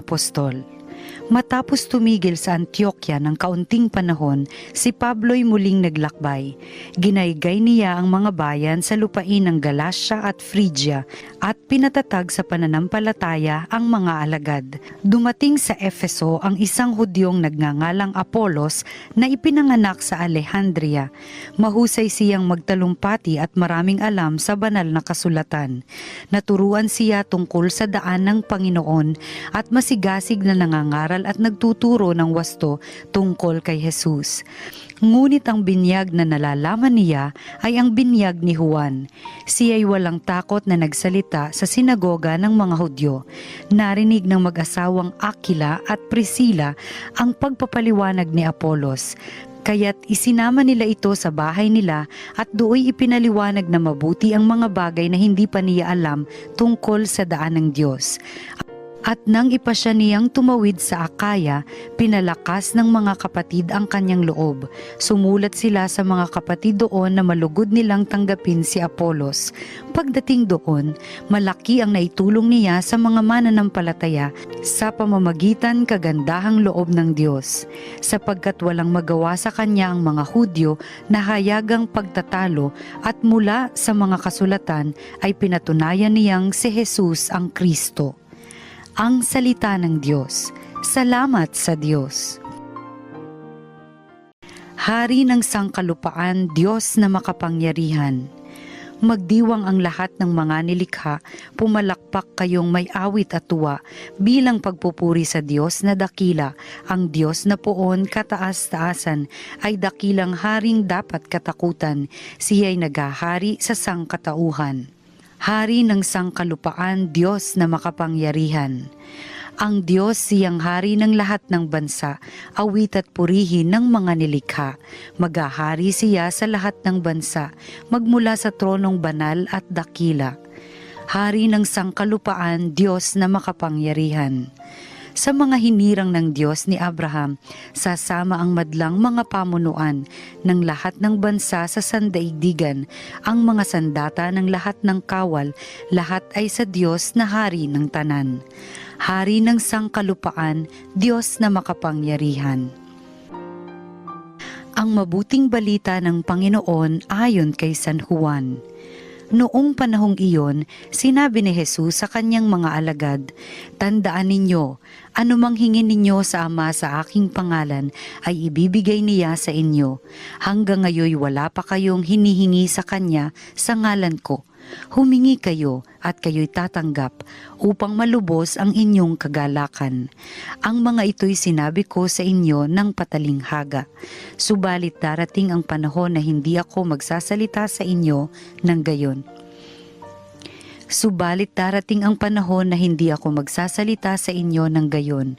apostol. Matapos tumigil sa Antioquia ng kaunting panahon, si Pablo'y muling naglakbay. Ginaygay niya ang mga bayan sa lupain ng Galacia at Phrygia at pinatatag sa pananampalataya ang mga alagad. Dumating sa Efeso ang isang Hudyong nagngangalang Apolos na ipinanganak sa Alejandria. Mahusay siyang magtalumpati at maraming alam sa banal na kasulatan. Naturuan siya tungkol sa daan ng Panginoon at masigasig na nangangaral at nagtuturo ng wasto tungkol kay Jesus. Ngunit ang binyag na nalalaman niya ay ang binyag ni Juan. Siya'y walang takot na nagsalita sa sinagoga ng mga Hudyo. Narinig ng mag-asawang Aquila at Priscilla ang pagpapaliwanag ni Apolos. Kaya't isinama nila ito sa bahay nila at dooy ipinaliwanag na mabuti ang mga bagay na hindi pa niya alam tungkol sa daan ng Diyos. At nang ipasya niyang tumawid sa Akaya, pinalakas ng mga kapatid ang kanyang loob. Sumulat sila sa mga kapatid doon na malugod nilang tanggapin si Apolos. Pagdating doon, malaki ang naitulong niya sa mga mananampalataya sa pamamagitan kagandahang loob ng Diyos. Sapagkat walang magawa sa kanya ang mga Hudyo na hayagang pagtatalo at mula sa mga kasulatan ay pinatunayan niyang si Jesus ang Kristo. Ang salita ng Diyos. Salamat sa Diyos. Hari ng sangkalupaan, Diyos na makapangyarihan. Magdiwang ang lahat ng mga nilikha, pumalakpak kayong may awit at tuwa, bilang pagpupuri sa Diyos na dakila. Ang Diyos na poon kataas-taasan, ay dakilang haring dapat katakutan, siya'y naghahari sa sangkatauhan. Hari ng sangkalupaan, Diyos na makapangyarihan. Ang Diyos siyang hari ng lahat ng bansa, awit at purihin ng mga nilikha. Maghahari siya sa lahat ng bansa, magmula sa tronong banal at dakila. Hari ng sangkalupaan, Diyos na makapangyarihan. Sa mga hinirang ng Diyos ni Abraham, sasama ang madlang mga pamunuan ng lahat ng bansa sa sandaigdigan, ang mga sandata ng lahat ng kawal, lahat ay sa Diyos na hari ng tanan. Hari ng sangkalupaan, Diyos na makapangyarihan. Ang mabuting balita ng Panginoon ayon kay San Juan. Noong panahong iyon, sinabi ni Jesus sa kanyang mga alagad, "Tandaan ninyo, anumang hingin ninyo sa Ama sa aking pangalan ay ibibigay niya sa inyo. Hanggang ngayon wala pa kayong hinihingi sa Kanya sa ngalan ko. Humingi kayo at kayo'y tatanggap upang malubos ang inyong kagalakan. Ang mga ito'y sinabi ko sa inyo ng patalinghaga. Subalit darating ang panahon na hindi ako magsasalita sa inyo ng gayon. Subalit darating ang panahon na hindi ako magsasalita sa inyo ng gayon.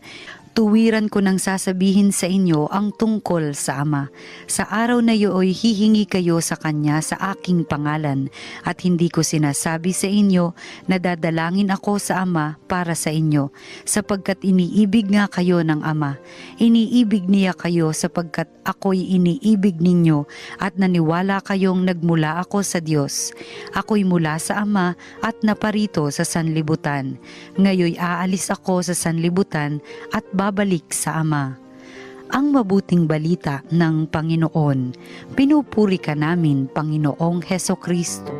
Tuwiran ko nang sasabihin sa inyo ang tungkol sa Ama. Sa araw na iyo'y hihingi kayo sa Kanya sa aking pangalan, at hindi ko sinasabi sa inyo na dadalangin ako sa Ama para sa inyo, sapagkat iniibig nga kayo ng Ama. Iniibig niya kayo sapagkat ako'y iniibig ninyo at naniwala kayong nagmula ako sa Diyos. Ako'y mula sa Ama at naparito sa sanlibutan. Ngayoy aalis ako sa sanlibutan at babalik sa Ama. Ang mabuting balita ng Panginoon. Pinupuri ka namin, Panginoong Hesukristo.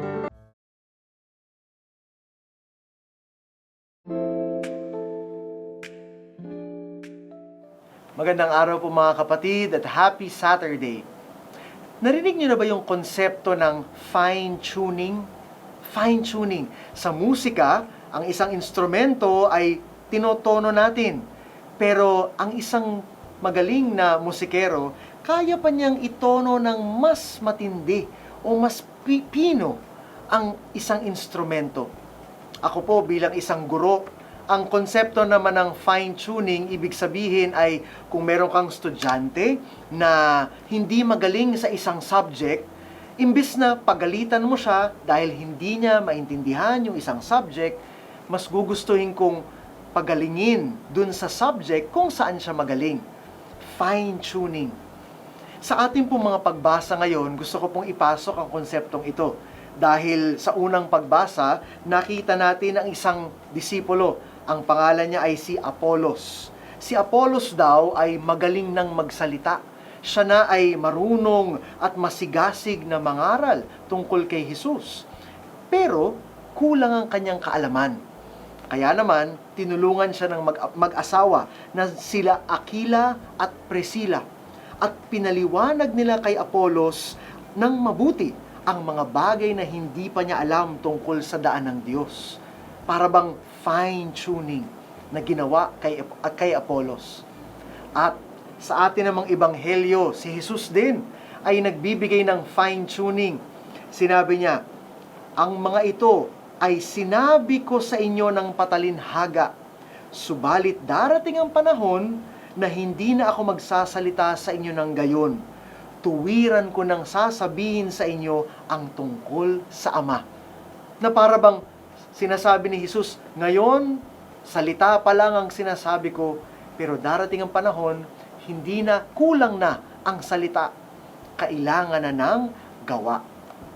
Magandang araw po mga kapatid at happy Saturday. Narinig niyo na ba yung konsepto ng fine-tuning? Fine-tuning. Sa musika, ang isang instrumento ay tinotono natin. Pero ang isang magaling na musikero, kaya pa niyang itono ng mas matindi o mas pino ang isang instrumento. Ako po bilang isang guro, ang konsepto naman ng fine-tuning, ibig sabihin ay kung meron kang estudyante na hindi magaling sa isang subject, imbis na pagalitan mo siya dahil hindi niya maintindihan yung isang subject, mas gugustuhin kong pagalingin dun sa subject kung saan siya magaling. Fine-tuning. Sa ating pong mga pagbasa ngayon, gusto ko pong ipasok ang konseptong ito. Dahil sa unang pagbasa, nakita natin ang isang disipulo Ang pangalan niya ay si Apollos. Si Apollos daw ay magaling ng magsalita. Siya na ay marunong at masigasig na mangaral tungkol kay Jesus. Pero kulang ang kanyang kaalaman. Kaya naman, tinulungan siya ng mag-asawa na sila Aquila at Priscilla. At pinaliwanag nila kay Apollos ng mabuti ang mga bagay na hindi pa niya alam tungkol sa daan ng Diyos. Para bang fine-tuning na ginawa kay Apollos. At sa atin namang ebanghelyo, si Jesus din ay nagbibigay ng fine-tuning. Sinabi niya, ang mga ito ay sinabi ko sa inyo ng patalinhaga, subalit darating ang panahon na hindi na ako magsasalita sa inyo ng gayon. Tuwiran ko nang sasabihin sa inyo ang tungkol sa Ama. Na para bang sinasabi ni Jesus, ngayon, salita pa lang ang sinasabi ko, pero darating ang panahon, hindi na, kulang na ang salita. Kailangan na ng gawa.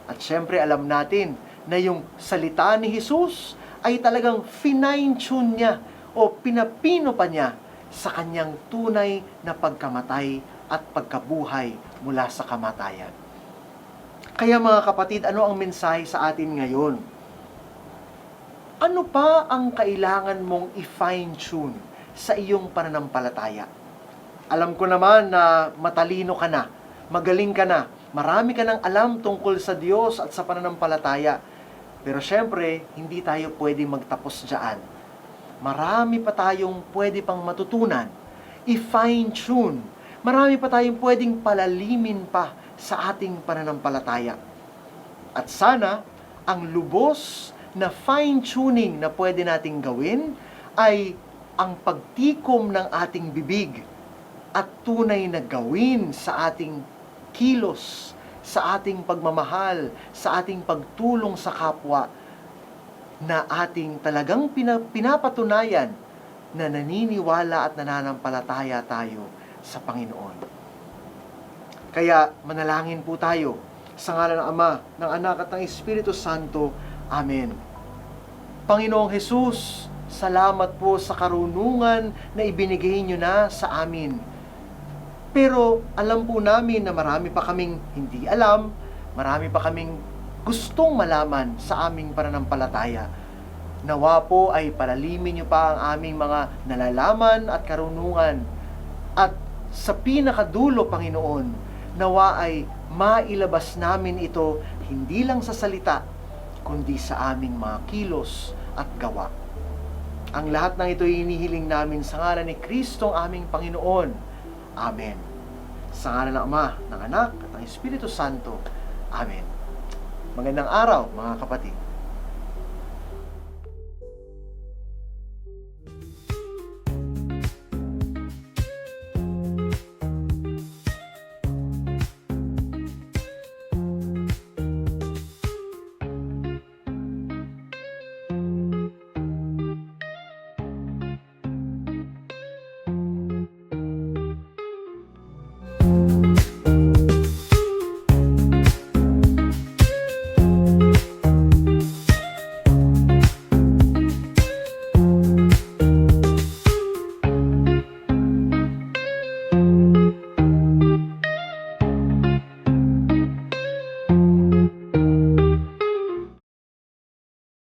At syempre, alam natin na yung salita ni Jesus ay talagang fine-tune niya o pinapino pa niya sa kanyang tunay na pagkamatay at pagkabuhay mula sa kamatayan. Kaya mga kapatid, ano ang mensahe sa atin ngayon? Ano pa ang kailangan mong i-fine-tune sa iyong pananampalataya? Alam ko naman na matalino ka na, magaling ka na, marami ka nang alam tungkol sa Diyos at sa pananampalataya. Pero syempre, hindi tayo pwedeng magtapos dyan. Marami pa tayong pwede pang matutunan, i-fine-tune. Marami pa tayong pwedeng palalimin pa sa ating pananampalataya. At sana, ang lubos na fine-tuning na pwede nating gawin ay ang pagtikom ng ating bibig at tunay na gawin sa ating kilos, sa ating pagmamahal, sa ating pagtulong sa kapwa, na ating talagang pinapatunayan na naniniwala at nananampalataya tayo sa Panginoon. Kaya manalangin po tayo sa ngalan ng Ama, ng Anak at ng Espiritu Santo. Amen. Panginoong Jesus, salamat po sa karunungan na ibinigay niyo na sa amin. Pero alam po namin na marami pa kaming hindi alam, marami pa kaming gustong malaman sa aming pananampalataya. Nawa po ay palalimin niyo pa ang aming mga nalalaman at karunungan. At sa pinakadulo, Panginoon, nawa ay mailabas namin ito hindi lang sa salita, kundi sa aming mga kilos at gawa. Ang lahat ng ito hinihiling namin sa ngalan ni Kristo ang aming Panginoon. Amen. Sa ngalan ng Ama, ng Anak, at ng Espiritu Santo. Amen. Magandang araw, mga kapatid.